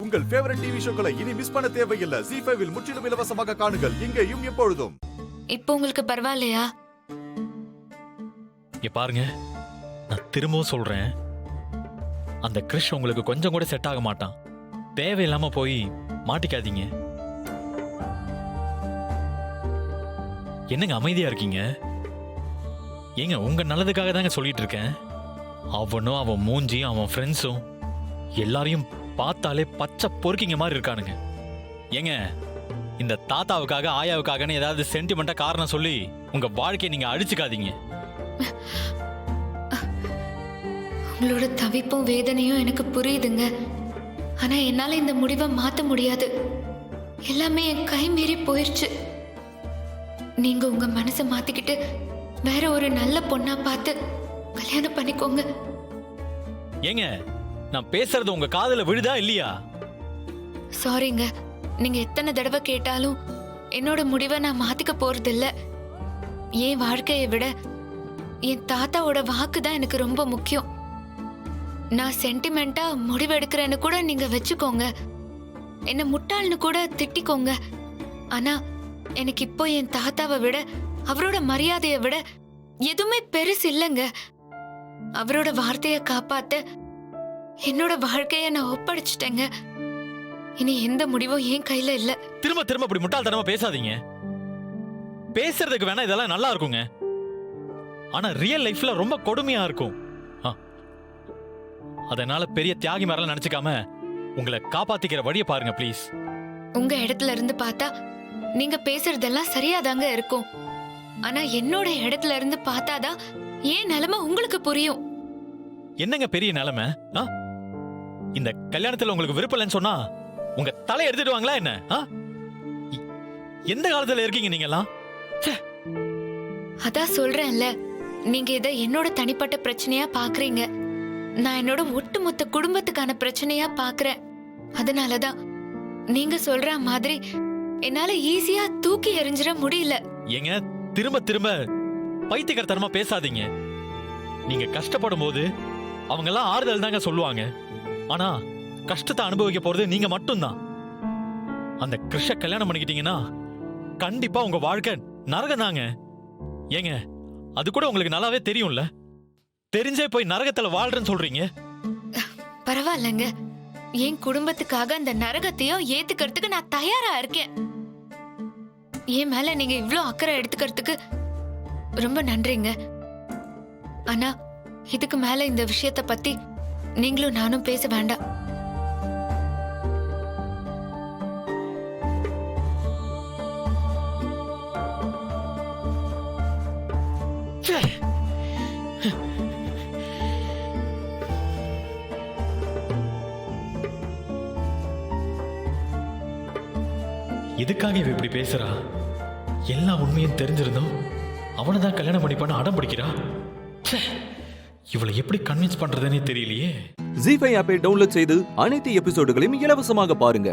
உங்கள் favourite TV ஷோக்களை இனி miss பண்ண தேவையில்லை. ZEE5 இல் முற்றிலும் இலவசமாக காணுங்கள், இங்கேயும் எப்பொழுதும். இப்போ உங்களுக்கு பரவாயில்லையா? இங்க பாருங்க, நான் திரும்பவும் சொல்றேன், அந்த கிறிஷ் உங்களுக்கு கொஞ்சம் கூட செட் ஆக மாட்டான். தேவையில்லாம போய் மாட்டிக்காதீங்க. என்னங்க அமைதியா இருக்கீங்க? ஏங்க உங்க நல்லதுக்காக தாங்க சொல்லிட்டு இருக்கேன். அவனும் அவன் மூஞ்சியும் அவன் ஃப்ரெண்ட்ஸும் எல்லாரையும் பார்த்தாலே பச்சை பொறுக்கிங்க மாதிரி இருக்கானுங்க. ஏங்க இந்த தாத்தாவுக்காக ஆயாவுக்காகன்னு ஏதாவது சென்டிமெண்டா காரணம் சொல்லி உங்க வாழ்க்கையை நீங்க அழிச்சுக்காதீங்க. உங்களோட தவிப்பும் வேதனையும் எனக்கு புரியுதுங்க. ஆனா என்னால இந்த முடிவை மாத்த முடியாது. எல்லாமே என் கை மீறி போயிருச்சு. நீங்க உங்க மனசை மாத்திக்கிட்டு வேற ஒரு நல்ல பொண்ணா பார்த்து கல்யாணம் பண்ணிக்கோங்க. ஏங்க நான் பேசுறது உங்க காதுல விழுதா இல்லையா? சாரிங்க, நீங்க எத்தனை தடவை கேட்டாலும் என்னோட முடிவை நான் மாத்திக்க போறது இல்ல. என் வாழ்க்கையை விட என் தாத்தாவோட வாக்கு தான் எனக்கு ரொம்ப முக்கியம். நான் சென்டிமெண்டா முடிவெடுக்கிறேன்னு கூட நீங்க வச்சுக்கோங்க, என்ன முட்டாள்னு கூட திட்டிக்கோங்க. ஆனா எனக்கு இப்போ என் தாத்தாவை விட அவரோட மரியாதையை விட எதுவுமே பெருசு இல்லைங்க. அவரோட வார்த்தையை காப்பாத்த என்னோட வாழ்க்கைய நான் ஒப்படைச்சிட்டேங்க. இனி எந்த முடிவும் என் கையில இல்ல. திரும்ப திரும்ப இப்படி முட்டாள்தனமா பேசாதீங்க. பேசுறதுக்கு வேணா இதெல்லாம் நல்லா இருக்குங்க, ஆனா ரியல் லைஃப்ல ரொம்ப கொடுமையா இருக்கும். அதனால பெரிய தியாகி மாதிரிலாம் நினைச்சுக்காம உங்களை காப்பாத்திக்கிற வழியை பாருங்க ப்ளீஸ். உங்க இடத்துல இருந்து பார்த்தா நீங்க பேசுறதெல்லாம் சரியாதாங்க இருக்கும். ஆனா என்னோட இடத்துல இருந்து பார்த்தாதான் ஏன் நிலைமை உங்களுக்கு புரியும். என்னங்க பெரிய நிலைமை? இந்த கல்யாணத்துல உங்களுக்கு விருப்பம் இல்லைன்னு சொன்னா உங்க தலை எடுத்துடுவாங்களா என்ன? எந்த காலத்துல இருக்கீங்க நீங்க எல்லாம்? அதான் சொல்றேன்ல, நீங்க இதை என்னோட தனிப்பட்ட பிரச்சனையா பாக்குறீங்க. நான் என்னோட ஒட்டுமொத்த குடும்பத்துக்கான பிரச்சனையா பாக்குறேன். அதனாலதான் நீங்க சொல்ற மாதிரி என்னால ஈஸியா தூக்கி எறிஞ்சிட முடியல. ஏங்க திரும்ப திரும்ப பைத்தியக்காரத்தனமா பேசாதீங்க. நீங்க கஷ்டப்படும் போது அவங்க எல்லாம் ஆறுதல் தாங்க சொல்லுவாங்க. ஆனா கஷ்டத்தை அனுபவிக்க போறது நீங்க மட்டும்தான். அந்த கிருஷ்ண கல்யாணம் பண்ணிக்கிட்டீங்கன்னா கண்டிப்பா உங்க வாழ்க்கை நரகம் தாங்க. ஏங்க அது கூட உங்களுக்கு நல்லாவே தெரியும்ல, தெரிஞ்சே போய் நரகத்துல வாழ்றேன்னு சொல்றீங்க. பரவாயில்லங்க, என் குடும்பத்துக்காக அந்த நரகத்தையும் ஏத்துக்கிறதுக்கு நான் தயாரா இருக்கேன். என் மேல நீங்க இவ்ளோ அக்கறை எடுத்துக்கிறதுக்கு ரொம்ப நன்றிங்க. ஆனா இதுக்கு மேல இந்த விஷயத்தை பத்தி நீங்களும் நானும் பேச வேண்டாம். எதுக்காக இவ இப்படி பேசுறா? எல்லா உண்மையும் தெரிஞ்சிருந்தோம் அவனை தான் கல்யாணம் பண்ணிப்பான்னு அடம் பிடிக்கிறா. இவளை எப்படி கன்வின்ஸ் பண்றதுன்னே தெரியலையே. ZEE5 ஆப்பை டவுன்லோட் செய்து அனைத்து எபிசோடுகளையும் இலவசமாக பாருங்க.